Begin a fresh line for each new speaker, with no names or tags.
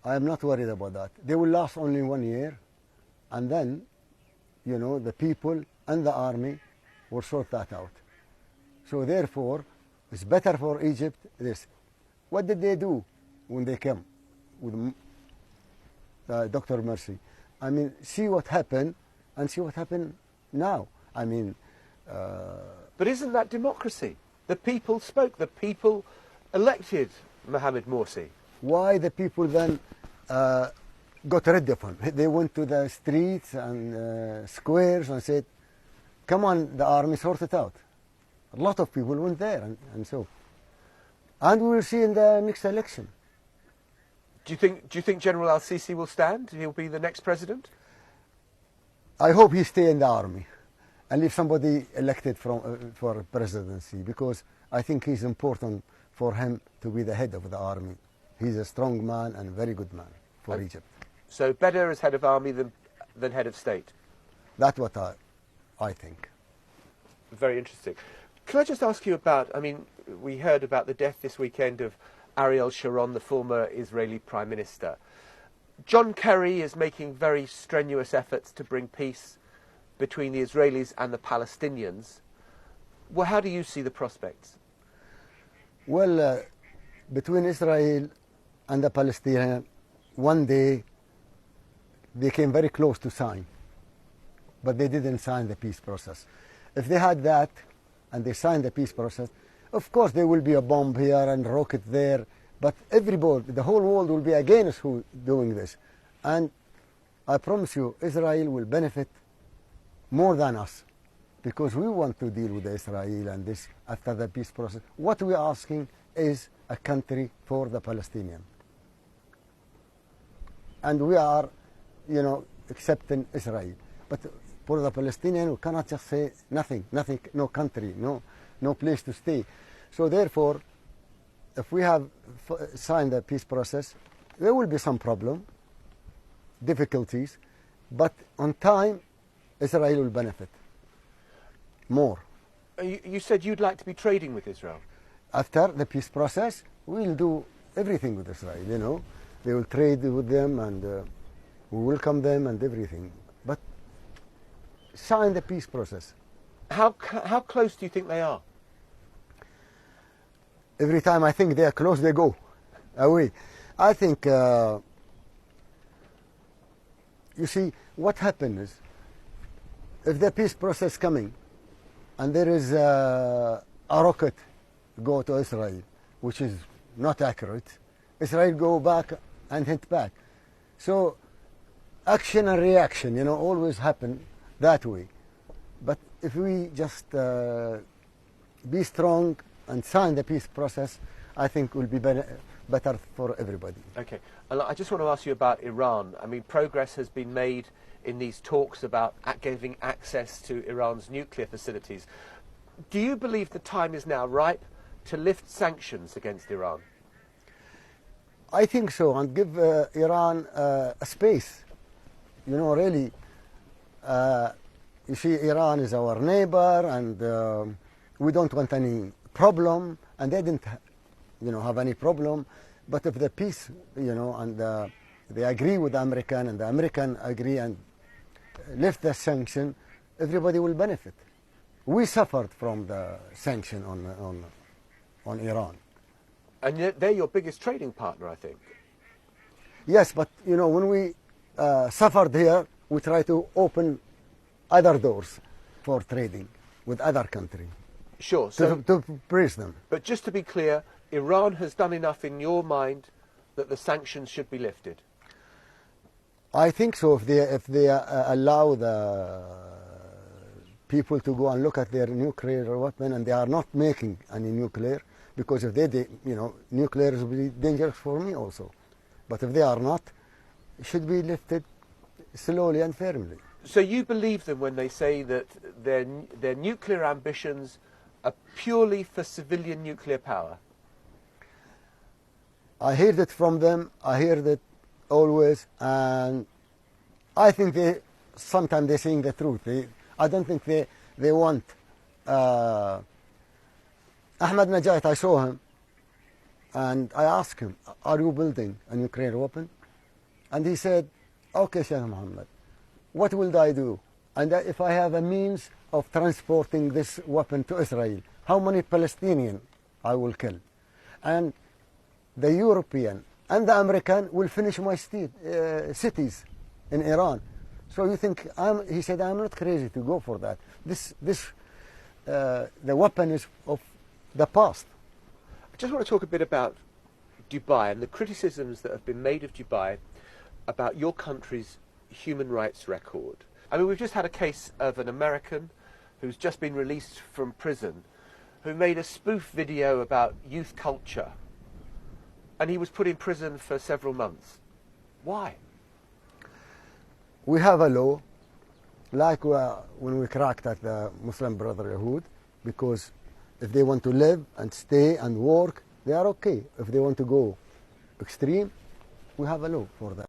I am not worried about that. They will last only 1 year, and then, you know, the people and the army will sort that out. So therefore, it's better for Egypt this. What did they do when they came with Dr. Morsi? I mean, see what happened and see what happened now. I mean...
But isn't that democracy? The people spoke. The people elected Mohamed Morsi.
Why the people then got rid of him? They went to the streets and squares and said, come on, the army, sort it out. A lot of people went there and so. And we will see in the next election.
Do you think General al-Sisi will stand? He'll be the next president?
I hope he stay in the army and leave somebody elected for presidency, because I think he's important for him to be the head of the army. He's a strong man and a very good man for Egypt.
So better as head of army than head of state?
That's what I think.
Very interesting. Can I just ask you about, I mean, we heard about the death this weekend of Ariel Sharon, the former Israeli Prime Minister. John Kerry is making very strenuous efforts to bring peace between the Israelis and the Palestinians. Well, how do you see the prospects?
Well, between Israel and the Palestinians, one day they came very close to sign, but they didn't sign the peace process. If they had that and they signed the peace process, of course there will be a bomb here and rocket there, but everybody, the whole world will be against who doing this. And I promise you, Israel will benefit more than us, because we want to deal with Israel and this after the peace process. What we are asking is a country for the Palestinians. And we are, you know, accepting Israel. But for the Palestinians, we cannot just say nothing, no country, no place to stay. So therefore, if we have signed the peace process, there will be some problem, difficulties, but on time, Israel will benefit more.
You said you'd like to be trading with Israel.
After the peace process, we'll do everything with Israel, you know. They will trade with them and we welcome them and everything. But sign the peace process.
How close do you think they are?
Every time I think they are close, they go away. I think, you see, what happens is, if the peace process coming and there is a rocket go to Israel, which is not accurate, Israel go back and hit back. So action and reaction, you know, always happen that way. But if we just be strong and sign the peace process, I think will be better for everybody.
Okay. I just want to ask you about Iran. I mean, progress has been made in these talks about giving access to Iran's nuclear facilities. Do you believe the time is now ripe to lift sanctions against Iran?
I think so, and give Iran a space. You know, really, you see, Iran is our neighbor, and we don't want any problem, and they didn't, you know, have any problem. But if the peace, you know, and they agree with the American, and the American agree and lift the sanction, everybody will benefit. We suffered from the sanction on Iran.
And yet they're your biggest trading partner, I think.
Yes, but you know, when we suffered here, we try to open other doors for trading with other countries.
Sure. So,
to praise them.
But just to be clear, Iran has done enough in your mind that the sanctions should be lifted?
I think so. If they allow the people to go and look at their nuclear weapon, and they are not making any nuclear, because if they, you know, nuclear will be dangerous for me also. But if they are not, it should be lifted slowly and firmly.
So you believe them when they say that their nuclear ambitions are purely for civilian nuclear power?
I heard it from them. I heard it always, and I think sometimes they're saying the truth. I don't think they want. Ahmed Najat, I saw him, and I asked him, "Are you building a nuclear weapon?" And he said, okay, Sheikh Mohammed, what will I do? And if I have a means of transporting this weapon to Israel, how many Palestinians I will kill? And the European and the American will finish my cities in Iran. So you think, he said, I'm not crazy to go for that. The weapon is of the past.
I just want to talk a bit about Dubai and the criticisms that have been made of Dubai about your country's human rights record. I mean, we've just had a case of an American who's just been released from prison who made a spoof video about youth culture, and he was put in prison for several months. Why?
We have a law, like when we cracked at the Muslim Brotherhood, because if they want to live and stay and work, they are okay. If they want to go extreme, we have a law for that.